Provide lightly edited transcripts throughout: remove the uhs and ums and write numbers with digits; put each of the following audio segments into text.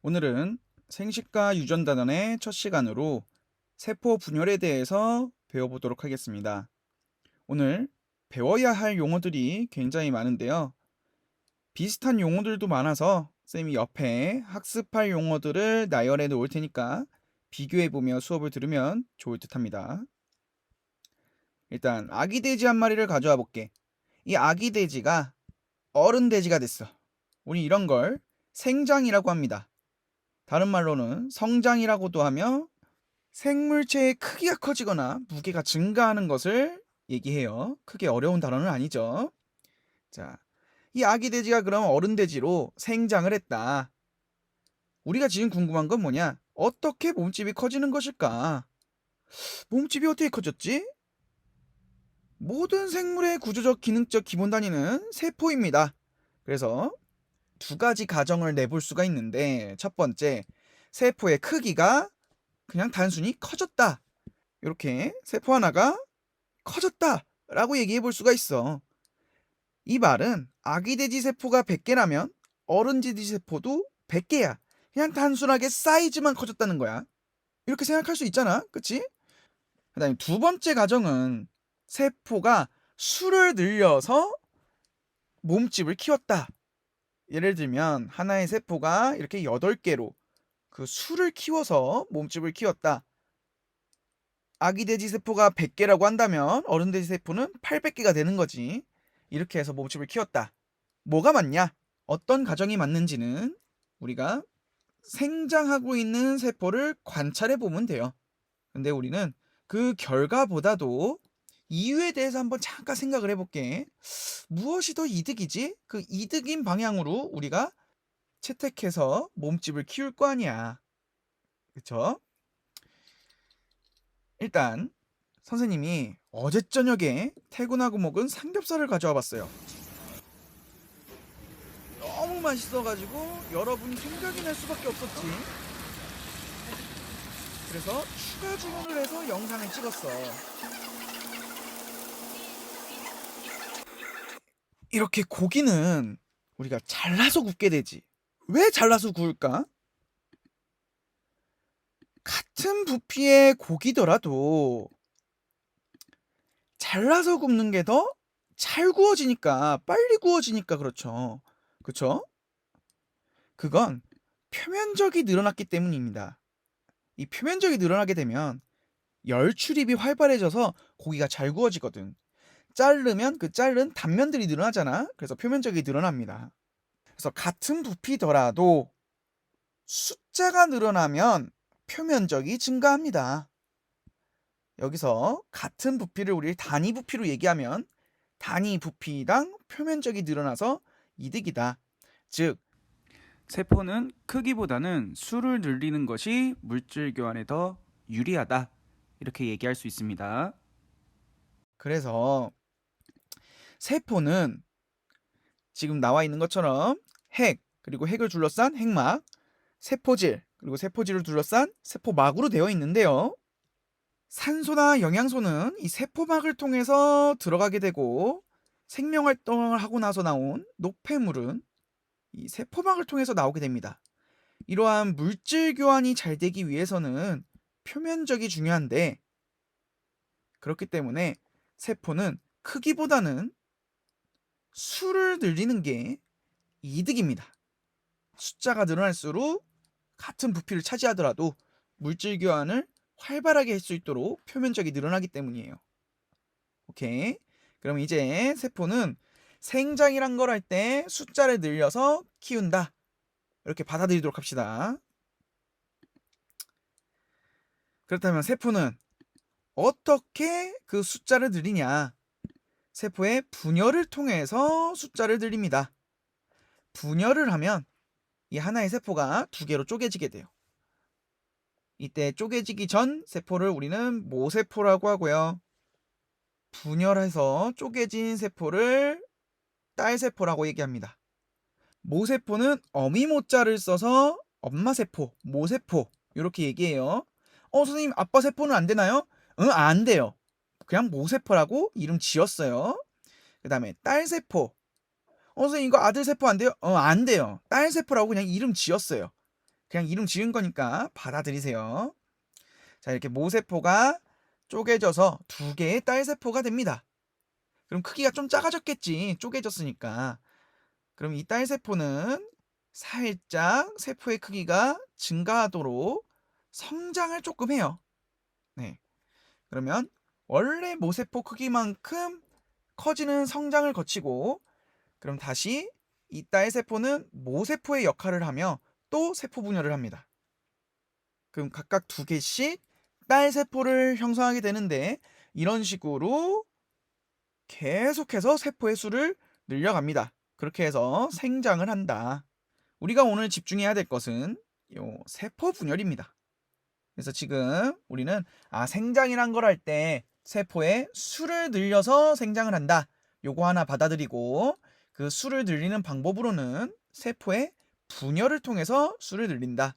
오늘은 생식과 유전단원의 첫 시간으로 세포 분열에 대해서 배워보도록 하겠습니다. 오늘 배워야 할 용어들이 굉장히 많은데요. 비슷한 용어들도 많아서 쌤이 옆에 학습할 용어들을 나열해 놓을 테니까 비교해보며 수업을 들으면 좋을 듯 합니다. 일단 아기 돼지 한 마리를 가져와 볼게. 이 아기 돼지가 어른 돼지가 됐어. 우리 이런 걸 생장이라고 합니다. 다른 말로는 성장이라고도 하며 생물체의 크기가 커지거나 무게가 증가하는 것을 얘기해요. 크게 어려운 단어는 아니죠. 자, 이 아기 돼지가 그럼 어른 돼지로 생장을 했다. 우리가 지금 궁금한 건 뭐냐? 어떻게 몸집이 커지는 것일까? 몸집이 어떻게 커졌지? 모든 생물의 구조적 기능적 기본 단위는 세포입니다. 그래서 두 가지 가정을 내볼 수가 있는데, 첫 번째, 세포의 크기가 그냥 단순히 커졌다. 이렇게 세포 하나가 커졌다 라고 얘기해 볼 수가 있어. 이 말은 아기 돼지 세포가 100개라면 어른 돼지 세포도 100개야. 그냥 단순하게 사이즈만 커졌다는 거야. 이렇게 생각할 수 있잖아. 그치? 그 다음에 두 번째 가정은 세포가 수를 늘려서 몸집을 키웠다. 예를 들면 하나의 세포가 이렇게 8개로 그 수를 키워서 몸집을 키웠다. 아기 돼지 세포가 100개라고 한다면 어른 돼지 세포는 800개가 되는 거지. 이렇게 해서 몸집을 키웠다. 뭐가 맞냐? 어떤 가정이 맞는지는 우리가 생장하고 있는 세포를 관찰해 보면 돼요. 근데 우리는 그 결과보다도 이유에 대해서 한번 잠깐 생각을 해볼게. 무엇이 더 이득이지? 그 이득인 방향으로 우리가 채택해서 몸집을 키울 거 아니야. 그쵸? 일단 선생님이 어제 저녁에 퇴근하고 먹은 삼겹살을 가져와 봤어요. 너무 맛있어가지고 여러분이 생각이 날 수밖에 없었지. 그래서 추가 주문을 해서 영상을 찍었어. 이렇게 고기는 우리가 잘라서 굽게 되지. 왜 잘라서 구울까? 같은 부피의 고기더라도 잘라서 굽는 게 더 잘 구워지니까, 빨리 구워지니까 그렇죠. 그쵸? 그건 표면적이 늘어났기 때문입니다. 이 표면적이 늘어나게 되면 열 출입이 활발해져서 고기가 잘 구워지거든. 자르면 그 자른 단면들이 늘어나잖아. 그래서 표면적이 늘어납니다. 그래서 같은 부피더라도 숫자가 늘어나면 표면적이 증가합니다. 여기서 같은 부피를 우리 단위 부피로 얘기하면 단위 부피당 표면적이 늘어나서 이득이다. 즉, 세포는 크기보다는 수를 늘리는 것이 물질 교환에 더 유리하다. 이렇게 얘기할 수 있습니다. 그래서 세포는 지금 나와 있는 것처럼 핵, 그리고 핵을 둘러싼 핵막, 세포질, 그리고 세포질을 둘러싼 세포막으로 되어 있는데요. 산소나 영양소는 이 세포막을 통해서 들어가게 되고, 생명활동을 하고 나서 나온 노폐물은 이 세포막을 통해서 나오게 됩니다. 이러한 물질 교환이 잘 되기 위해서는 표면적이 중요한데, 그렇기 때문에 세포는 크기보다는 수를 늘리는 게 이득입니다. 숫자가 늘어날수록 같은 부피를 차지하더라도 물질 교환을 활발하게 할 수 있도록 표면적이 늘어나기 때문이에요. 오케이. 그럼 이제 세포는 생장이란 걸 할 때 숫자를 늘려서 키운다. 이렇게 받아들이도록 합시다. 그렇다면 세포는 어떻게 그 숫자를 늘리냐? 세포의 분열을 통해서 숫자를 늘립니다. 분열을 하면 이 하나의 세포가 두 개로 쪼개지게 돼요. 이때 쪼개지기 전 세포를 우리는 모세포라고 하고요. 분열해서 쪼개진 세포를 딸세포라고 얘기합니다. 모세포는 어미모자를 써서 엄마세포, 모세포 이렇게 얘기해요. 선생님 아빠 세포는 안 되나요? 응, 안 돼요. 그냥 모세포라고 이름 지었어요. 그 다음에 딸세포. 선생님 이거 아들세포 안 돼요? 안 돼요. 딸세포라고 그냥 이름 지었어요. 그냥 이름 지은 거니까 받아들이세요. 자, 이렇게 모세포가 쪼개져서 두 개의 딸세포가 됩니다. 그럼 크기가 좀 작아졌겠지. 쪼개졌으니까. 그럼 이 딸세포는 살짝 세포의 크기가 증가하도록 성장을 조금 해요. 네. 그러면 원래 모세포 크기만큼 커지는 성장을 거치고, 그럼 다시 이 딸세포는 모세포의 역할을 하며 또 세포 분열을 합니다. 그럼 각각 두 개씩 딸세포를 형성하게 되는데, 이런 식으로 계속해서 세포의 수를 늘려갑니다. 그렇게 해서 생장을 한다. 우리가 오늘 집중해야 될 것은 요 세포 분열입니다. 그래서 지금 우리는 생장이란 걸 할 때 세포의 수를 늘려서 생장을 한다. 요거 하나 받아들이고, 그 수를 늘리는 방법으로는 세포의 분열을 통해서 수를 늘린다.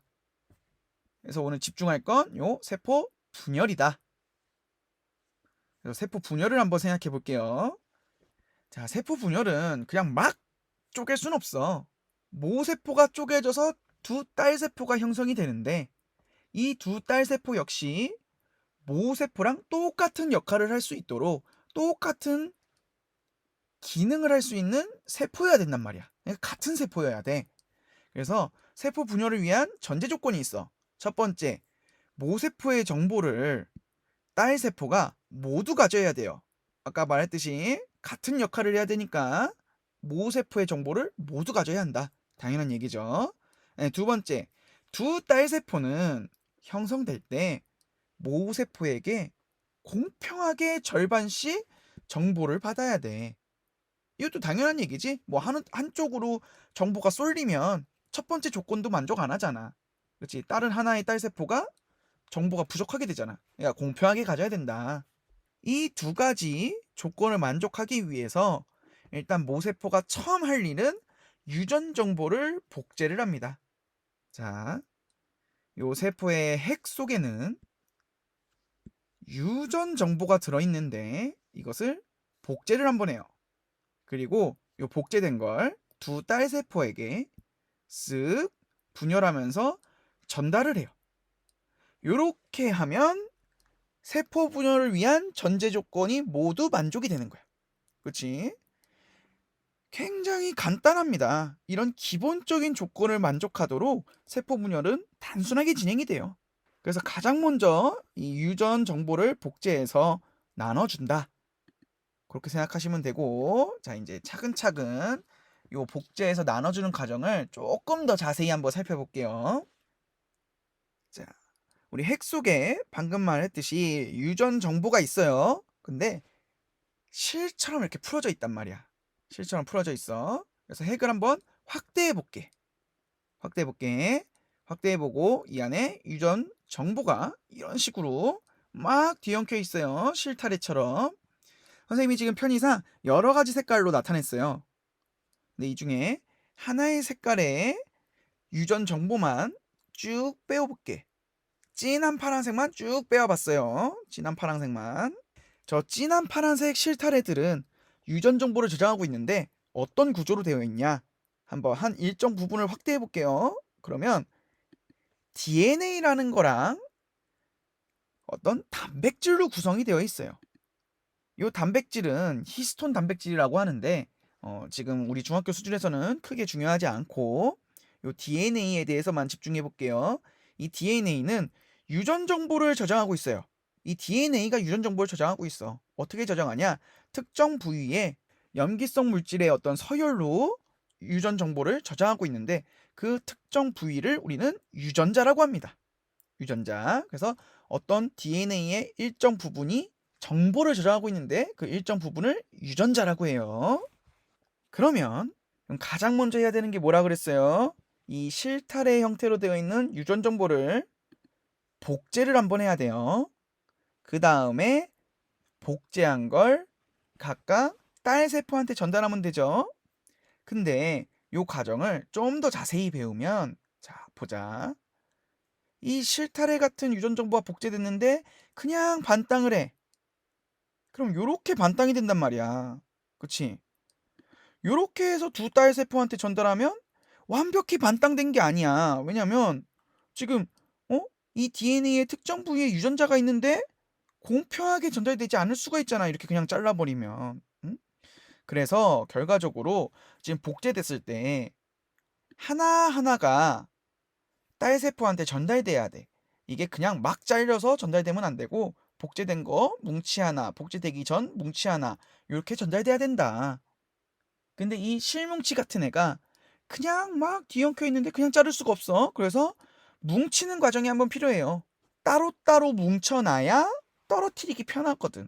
그래서 오늘 집중할 건 요 세포 분열이다. 그래서 세포 분열을 한번 생각해 볼게요. 자, 세포 분열은 그냥 막 쪼갤 순 없어. 모세포가 쪼개져서 두 딸세포가 형성이 되는데, 이 두 딸세포 역시 모세포랑 똑같은 역할을 할 수 있도록 똑같은 기능을 할 수 있는 세포여야 된단 말이야. 그러니까 같은 세포여야 돼. 그래서 세포 분열을 위한 전제 조건이 있어. 첫 번째, 모세포의 정보를 딸세포가 모두 가져야 돼요. 아까 말했듯이 같은 역할을 해야 되니까 모세포의 정보를 모두 가져야 한다. 당연한 얘기죠. 네, 두 번째, 두 딸세포는 형성될 때 모세포에게 공평하게 절반씩 정보를 받아야 돼. 이것도 당연한 얘기지. 뭐 한쪽으로 정보가 쏠리면 첫 번째 조건도 만족 안 하잖아. 그렇지? 다른 하나의 딸세포가 정보가 부족하게 되잖아. 그러니까 공평하게 가져야 된다. 이 두 가지 조건을 만족하기 위해서 일단 모세포가 처음 할 일은 유전 정보를 복제를 합니다. 자, 요 세포의 핵 속에는 유전 정보가 들어있는데 이것을 복제를 한번 해요. 그리고 요 복제된 걸 두 딸세포에게 쓱 분열하면서 전달을 해요. 요렇게 하면 세포 분열을 위한 전제 조건이 모두 만족이 되는 거야. 그렇지? 굉장히 간단합니다. 이런 기본적인 조건을 만족하도록 세포 분열은 단순하게 진행이 돼요. 그래서 가장 먼저 이 유전 정보를 복제해서 나눠준다. 그렇게 생각하시면 되고, 자, 이제 차근차근 요 복제해서 나눠주는 과정을 조금 더 자세히 한번 살펴볼게요. 자, 우리 핵 속에 방금 말했듯이 유전 정보가 있어요. 근데 실처럼 이렇게 풀어져 있단 말이야. 실처럼 풀어져 있어. 그래서 핵을 한번 확대해 볼게. 확대해보고 이 안에 유전 정보가 이런 식으로 막 뒤엉켜 있어요. 실타래처럼. 선생님이 지금 편의상 여러 가지 색깔로 나타냈어요. 근데 이 중에 하나의 색깔의 유전 정보만 쭉 빼어볼게. 진한 파란색만 쭉 빼어봤어요. 진한 파란색만. 저 진한 파란색 실타래들은 유전 정보를 저장하고 있는데 어떤 구조로 되어 있냐? 한번 한 일정 부분을 확대해 볼게요. 그러면 DNA라는 거랑 어떤 단백질로 구성이 되어 있어요. 이 단백질은 히스톤 단백질이라고 하는데 지금 우리 중학교 수준에서는 크게 중요하지 않고 이 DNA에 대해서만 집중해 볼게요. 이 DNA는 유전 정보를 저장하고 있어요. 이 DNA가 유전 정보를 저장하고 있어. 어떻게 저장하냐? 특정 부위에 염기성 물질의 어떤 서열로 유전 정보를 저장하고 있는데 그 특정 부위를 우리는 유전자라고 합니다. 유전자. 그래서 어떤 DNA의 일정 부분이 정보를 저장하고 있는데 그 일정 부분을 유전자라고 해요. 그러면 가장 먼저 해야 되는 게 뭐라 그랬어요? 이 실타래 형태로 되어 있는 유전 정보를 복제를 한번 해야 돼요. 그 다음에 복제한 걸 각각 딸세포한테 전달하면 되죠. 근데 이 과정을 좀 더 자세히 배우면, 자, 보자. 이 실타래 같은 유전 정보가 복제됐는데 그냥 반땅을 해. 그럼 요렇게 반땅이 된단 말이야. 그치? 요렇게 해서 두 딸세포한테 전달하면 완벽히 반땅된 게 아니야. 왜냐면 지금 어? 이 DNA의 특정 부위에 유전자가 있는데 공평하게 전달되지 않을 수가 있잖아. 이렇게 그냥 잘라버리면. 응? 그래서 결과적으로 지금 복제됐을 때 하나하나가 딸 세포한테 전달돼야 돼. 이게 그냥 막 잘려서 전달되면 안 되고 복제된 거 뭉치 하나, 복제되기 전 뭉치 하나 이렇게 전달돼야 된다. 근데 이 실뭉치 같은 애가 그냥 막 뒤엉켜 있는데 그냥 자를 수가 없어. 그래서 뭉치는 과정이 한번 필요해요. 따로따로 뭉쳐놔야 떨어뜨리기 편하거든.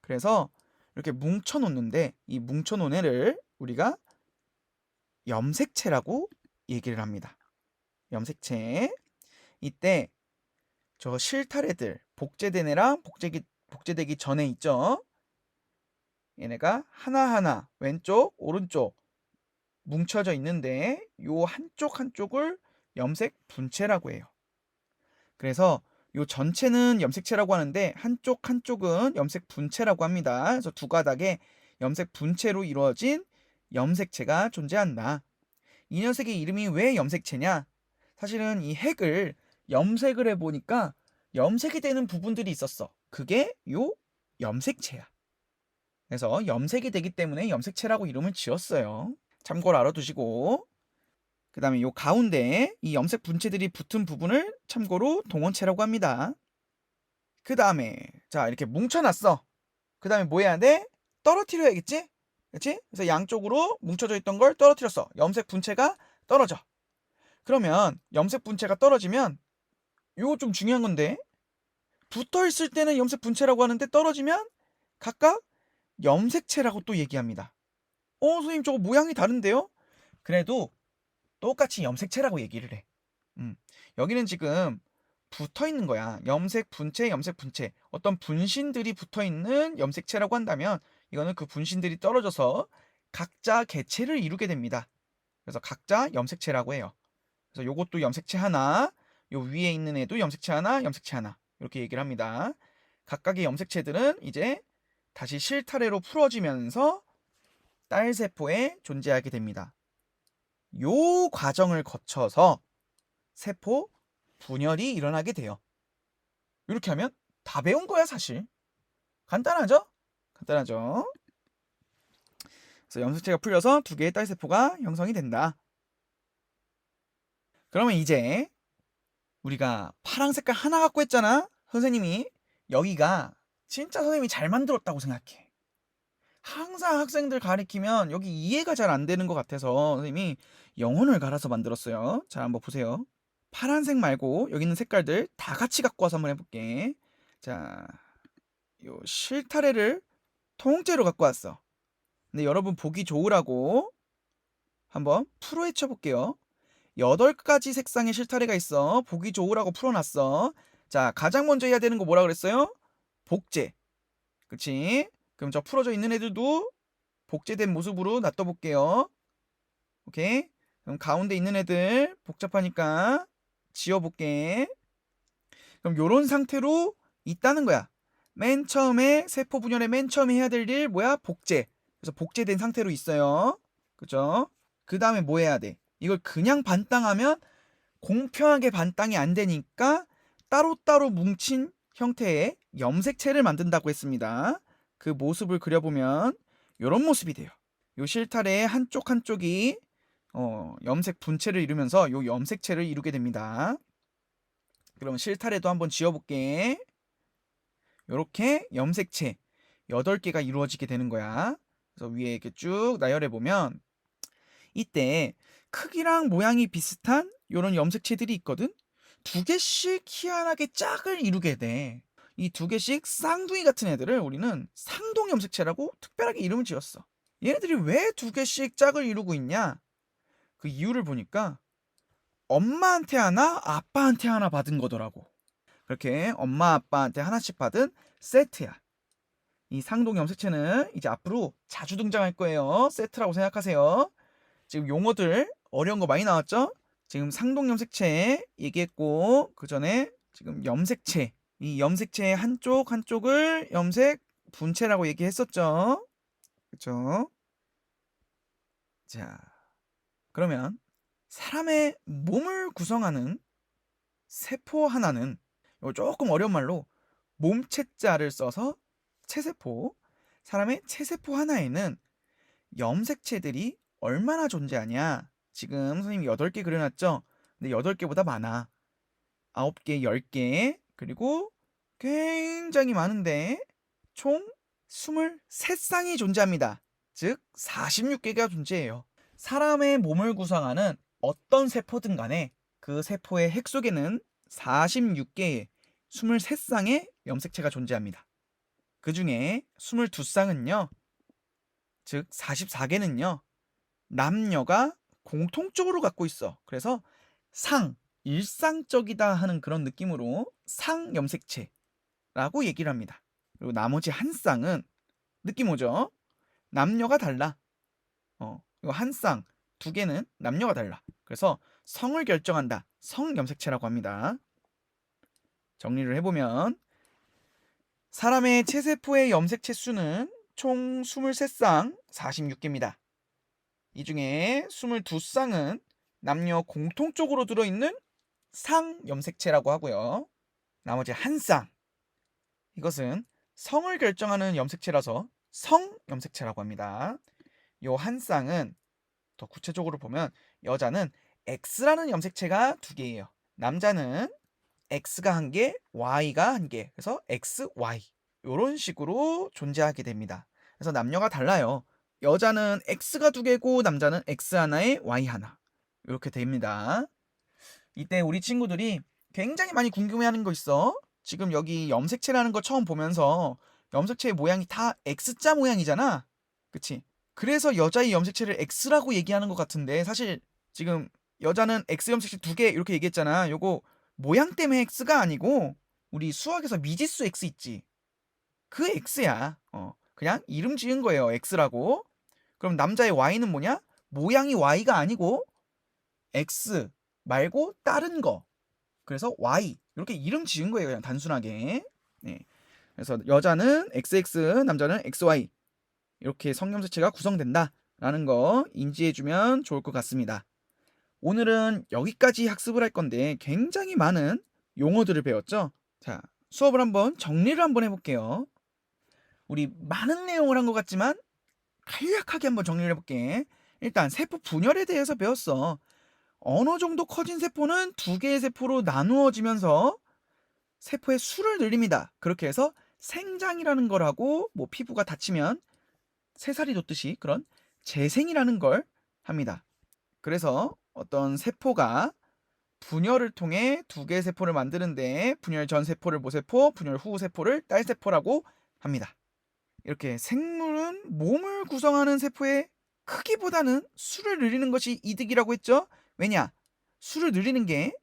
그래서 이렇게 뭉쳐놓는데 이 뭉쳐놓은 애를 우리가 염색체라고 얘기를 합니다. 염색체. 이때 저 실타래들 복제된 애랑 복제되기 전에 있죠. 얘네가 하나하나 왼쪽 오른쪽 뭉쳐져 있는데 요 한쪽 한쪽을 염색 분체라고 해요. 그래서 요 전체는 염색체라고 하는데 한쪽 한쪽은 염색 분체라고 합니다. 그래서 두 가닥의 염색 분체로 이루어진 염색체가 존재한다. 이 녀석의 이름이 왜 염색체냐? 사실은 이 핵을 염색을 해보니까 염색이 되는 부분들이 있었어. 그게 요 염색체야. 그래서 염색이 되기 때문에 염색체라고 이름을 지었어요. 참고로 알아두시고 그 다음에 요 가운데 이 염색 분체들이 붙은 부분을 참고로 동원체라고 합니다. 그 다음에 자 이렇게 뭉쳐놨어. 그 다음에 뭐 해야 돼? 떨어뜨려야겠지? 그렇지? 그래서 양쪽으로 뭉쳐져 있던 걸 떨어뜨렸어. 염색 분체가 떨어져. 그러면 염색 분체가 떨어지면 요거 좀 중요한 건데 붙어 있을 때는 염색 분체라고 하는데 떨어지면 각각 염색체라고 또 얘기합니다. 선생님 저거 모양이 다른데요? 그래도 똑같이 염색체라고 얘기를 해. 여기는 지금 붙어 있는 거야. 염색 분체, 염색 분체. 어떤 분신들이 붙어 있는 염색체라고 한다면 이거는 그 분신들이 떨어져서 각자 개체를 이루게 됩니다. 그래서 각자 염색체라고 해요. 그래서 요것도 염색체 하나, 요 위에 있는 애도 염색체 하나, 염색체 하나. 이렇게 얘기를 합니다. 각각의 염색체들은 이제 다시 실타래로 풀어지면서 딸 세포에 존재하게 됩니다. 요 과정을 거쳐서 세포 분열이 일어나게 돼요. 이렇게 하면 다 배운 거야, 사실. 간단하죠? 간단하죠? 그래서 염색체가 풀려서 두 개의 딸 세포가 형성이 된다. 그러면 이제 우리가 파란 색깔 하나 갖고 했잖아. 선생님이 여기가 진짜 선생님이 잘 만들었다고 생각해. 항상 학생들 가리키면 여기 이해가 잘 안 되는 것 같아서 선생님이 영혼을 갈아서 만들었어요. 자, 한번 보세요. 파란색 말고 여기 있는 색깔들 다 같이 갖고 와서 한번 해볼게. 자, 요 실타래를 통째로 갖고 왔어. 근데 여러분 보기 좋으라고 한번 풀어헤쳐 볼게요. 8가지 색상의 실타래가 있어. 보기 좋으라고 풀어놨어. 자, 가장 먼저 해야 되는 거 뭐라 그랬어요? 복제. 그치? 그럼 저 풀어져 있는 애들도 복제된 모습으로 놔둬볼게요. 오케이? 그럼 가운데 있는 애들 복잡하니까 지워볼게. 그럼 요런 상태로 있다는 거야. 맨 처음에 세포 분열의 맨 처음에 해야 될 일 뭐야? 복제. 그래서 복제된 상태로 있어요. 그죠? 그 다음에 뭐 해야 돼? 이걸 그냥 반땅하면 공평하게 반땅이 안 되니까 따로따로 뭉친 형태의 염색체를 만든다고 했습니다. 그 모습을 그려보면 이런 모습이 돼요. 요 실타래의 한쪽 한쪽이 염색 분체를 이루면서 요 염색체를 이루게 됩니다. 그럼 실타래도 한번 지워볼게. 요렇게 염색체 8개가 이루어지게 되는 거야. 그래서 위에 이렇게 쭉 나열해보면 이때 크기랑 모양이 비슷한 요런 염색체들이 있거든. 2개씩 희한하게 짝을 이루게 돼. 이 2개씩 쌍둥이 같은 애들을 우리는 상동 염색체라고 특별하게 이름을 지었어. 얘네들이 왜 2개씩 짝을 이루고 있냐? 그 이유를 보니까 엄마한테 하나, 아빠한테 하나 받은 거더라고. 그렇게 엄마, 아빠한테 하나씩 받은 세트야. 이 상동 염색체는 이제 앞으로 자주 등장할 거예요. 세트라고 생각하세요. 지금 용어들 어려운 거 많이 나왔죠? 지금 상동 염색체 얘기했고 그 전에 지금 염색체 이 염색체의 한쪽 한쪽을 염색 분체라고 얘기했었죠. 그쵸? 자, 그러면 사람의 몸을 구성하는 세포 하나는 요 조금 어려운 말로 몸체자를 써서 체세포, 사람의 체세포 하나에는 염색체들이 얼마나 존재하냐. 지금 선생님이 8개 그려놨죠? 근데 8개보다 많아. 9개, 10개, 그리고 굉장히 많은데 총 23쌍이 존재합니다. 즉 46개가 존재해요. 사람의 몸을 구성하는 어떤 세포든 간에 그 세포의 핵 속에는 46개의 23쌍의 염색체가 존재합니다. 그 중에 22쌍은요, 즉 44개는요, 남녀가 공통적으로 갖고 있어. 그래서 일상적이다 하는 그런 느낌으로 상염색체라고 얘기를 합니다. 그리고 나머지 한 쌍은 느낌 오죠? 남녀가 달라. 이거 한 쌍, 2개는 남녀가 달라. 그래서 성을 결정한다. 성염색체라고 합니다. 정리를 해보면 사람의 체세포의 염색체 수는 총 23쌍 46개입니다. 이 중에 22쌍은 남녀 공통적으로 들어있는 상염색체라고 하고요. 나머지 한 쌍, 이것은 성을 결정하는 염색체라서 성염색체라고 합니다. 요 한 쌍은 더 구체적으로 보면 여자는 X라는 염색체가 2개예요. 남자는 X가 1개, Y가 1개. 그래서 XY. 이런 식으로 존재하게 됩니다. 그래서 남녀가 달라요. 여자는 X가 2개고 남자는 X 하나에 Y 하나. 이렇게 됩니다. 이때 우리 친구들이 굉장히 많이 궁금해하는 거 있어. 지금 여기 염색체라는 거 처음 보면서 염색체의 모양이 다 X자 모양이잖아. 그치? 그래서 여자의 염색체를 X라고 얘기하는 것 같은데 사실 지금 여자는 X 염색체 2개 이렇게 얘기했잖아. 요거 모양 때문에 X가 아니고 우리 수학에서 미지수 X 있지. 그 X야. 그냥 이름 지은 거예요. X라고. 그럼 남자의 Y는 뭐냐? 모양이 Y가 아니고 X 말고 다른 거. 그래서 Y 이렇게 이름 지은 거예요. 그냥 단순하게. 네. 그래서 여자는 XX, 남자는 XY 이렇게 성염색체가 구성된다라는 거 인지해주면 좋을 것 같습니다. 오늘은 여기까지 학습을 할 건데 굉장히 많은 용어들을 배웠죠. 자, 수업을 한번 정리를 한번 해볼게요. 우리 많은 내용을 한 것 같지만 간략하게 한번 정리를 해볼게. 일단 세포 분열에 대해서 배웠어. 어느 정도 커진 세포는 2개의 세포로 나누어지면서 세포의 수를 늘립니다. 그렇게 해서 생장이라는 걸 하고 뭐 피부가 다치면 새살이 돋듯이 그런 재생이라는 걸 합니다. 그래서 어떤 세포가 분열을 통해 2개의 세포를 만드는데 분열 전 세포를 모세포, 분열 후 세포를 딸세포라고 합니다. 이렇게 생물은 몸을 구성하는 세포의 크기보다는 수를 늘리는 것이 이득이라고 했죠. 왜냐? 수를 늘리는 게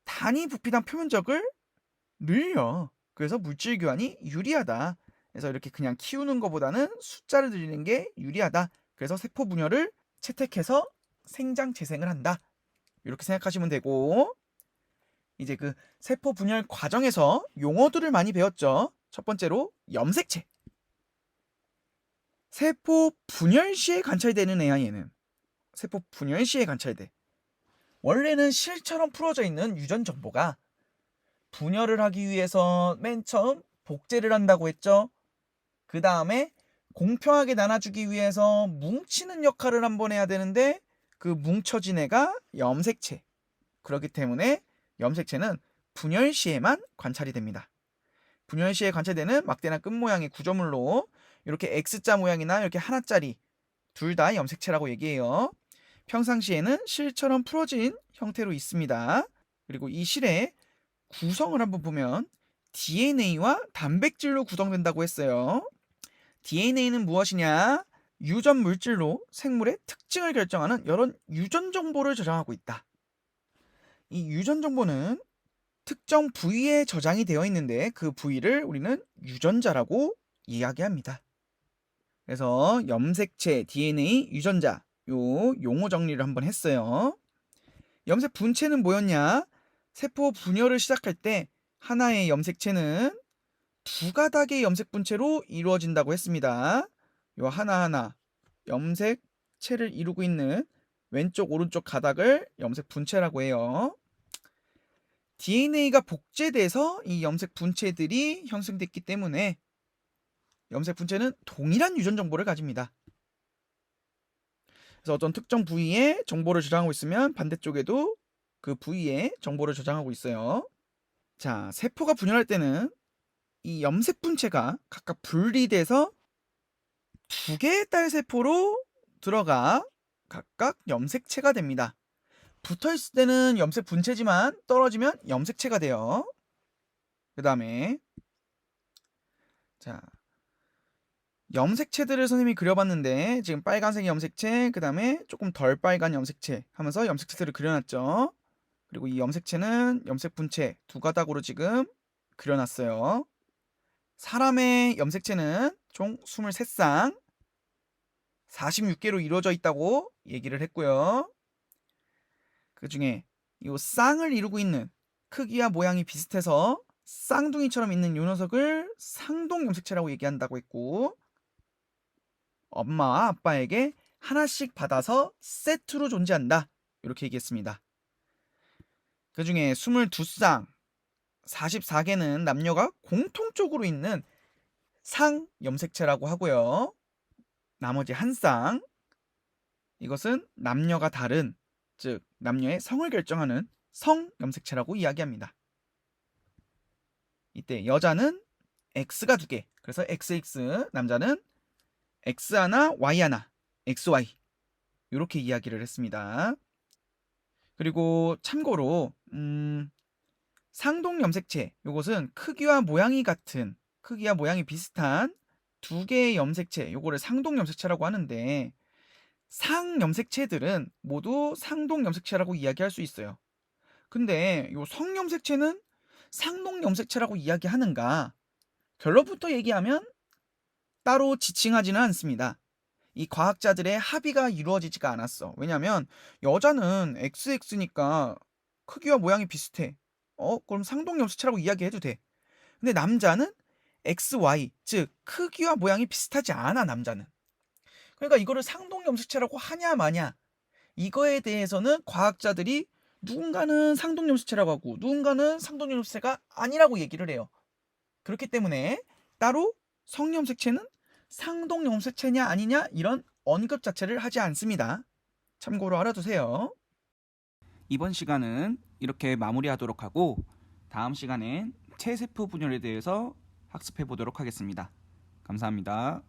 단위 부피당 표면적을 늘려. 그래서 물질 교환이 유리하다. 그래서 이렇게 그냥 키우는 것보다는 숫자를 늘리는 게 유리하다. 그래서 세포 분열을 채택해서 생장 재생을 한다. 이렇게 생각하시면 되고, 이제 그 세포 분열 과정에서 용어들을 많이 배웠죠. 첫 번째로 염색체. 세포 분열 시에 관찰되는 애야 얘는. 세포 분열 시에 관찰돼. 원래는 실처럼 풀어져 있는 유전 정보가 분열을 하기 위해서 맨 처음 복제를 한다고 했죠. 그 다음에 공평하게 나눠주기 위해서 뭉치는 역할을 한번 해야 되는데 그 뭉쳐진 애가 염색체. 그렇기 때문에 염색체는 분열 시에만 관찰이 됩니다. 분열 시에 관찰되는 막대나 끝 모양의 구조물로 이렇게 X자 모양이나 이렇게 하나짜리 둘 다 염색체라고 얘기해요. 평상시에는 실처럼 풀어진 형태로 있습니다. 그리고 이 실의 구성을 한번 보면 DNA와 단백질로 구성된다고 했어요. DNA는 무엇이냐? 유전 물질로 생물의 특징을 결정하는 여러 유전 정보를 저장하고 있다. 이 유전 정보는 특정 부위에 저장이 되어 있는데 그 부위를 우리는 유전자라고 이야기합니다. 그래서 염색체, DNA, 유전자 요 용어 정리를 한번 했어요. 염색 분체는 뭐였냐? 세포 분열을 시작할 때 하나의 염색체는 2가닥의 염색 분체로 이루어진다고 했습니다. 요 하나하나 염색체를 이루고 있는 왼쪽 오른쪽 가닥을 염색 분체라고 해요. DNA가 복제돼서 이 염색 분체들이 형성됐기 때문에 염색 분체는 동일한 유전 정보를 가집니다. 그래서 어떤 특정 부위에 정보를 저장하고 있으면 반대쪽에도 그 부위에 정보를 저장하고 있어요. 자, 세포가 분열할 때는 이 염색 분체가 각각 분리돼서 두 개의 딸 세포로 들어가 각각 염색체가 됩니다. 붙어 있을 때는 염색 분체지만 떨어지면 염색체가 돼요. 그 다음에 자, 염색체들을 선생님이 그려봤는데 지금 빨간색 염색체, 그 다음에 조금 덜 빨간 염색체 하면서 염색체들을 그려놨죠. 그리고 이 염색체는 염색 분체 두 가닥으로 지금 그려놨어요. 사람의 염색체는 총 23쌍 46개로 이루어져 있다고 얘기를 했고요. 그 중에 이 쌍을 이루고 있는 크기와 모양이 비슷해서 쌍둥이처럼 있는 요 녀석을 상동 염색체라고 얘기한다고 했고, 엄마와 아빠에게 하나씩 받아서 세트로 존재한다 이렇게 얘기했습니다. 그 중에 22쌍 44개는 남녀가 공통적으로 있는 상 염색체라고 하고요. 나머지 한 쌍 이것은 남녀가 다른, 즉 남녀의 성을 결정하는 성 염색체라고 이야기합니다. 이때 여자는 X가 2개, 그래서 XX, 남자는 X 하나, Y 하나, XY 이렇게 이야기를 했습니다. 그리고 참고로 상동 염색체, 요것은 크기와 모양이 같은, 크기와 모양이 비슷한 두 개의 염색체, 요거를 상동 염색체라고 하는데, 상 염색체들은 모두 상동 염색체라고 이야기할 수 있어요. 근데 요 성 염색체는 상동 염색체라고 이야기하는가? 결론부터 얘기하면 따로 지칭하지는 않습니다. 이 과학자들의 합의가 이루어지지가 않았어. 왜냐면 여자는 XX니까 크기와 모양이 비슷해. 그럼 상동 염색체라고 이야기해도 돼. 근데 남자는 XY, 즉 크기와 모양이 비슷하지 않아, 남자는. 그러니까 이거를 상동 염색체라고 하냐 마냐, 이거에 대해서는 과학자들이 누군가는 상동 염색체라고 하고 누군가는 상동 염색체가 아니라고 얘기를 해요. 그렇기 때문에 따로 성염색체는 상동 염색체냐 아니냐 이런 언급 자체를 하지 않습니다. 참고로 알아두세요. 이번 시간은 이렇게 마무리하도록 하고, 다음 시간엔 체세포 분열에 대해서 학습해 보도록 하겠습니다. 감사합니다.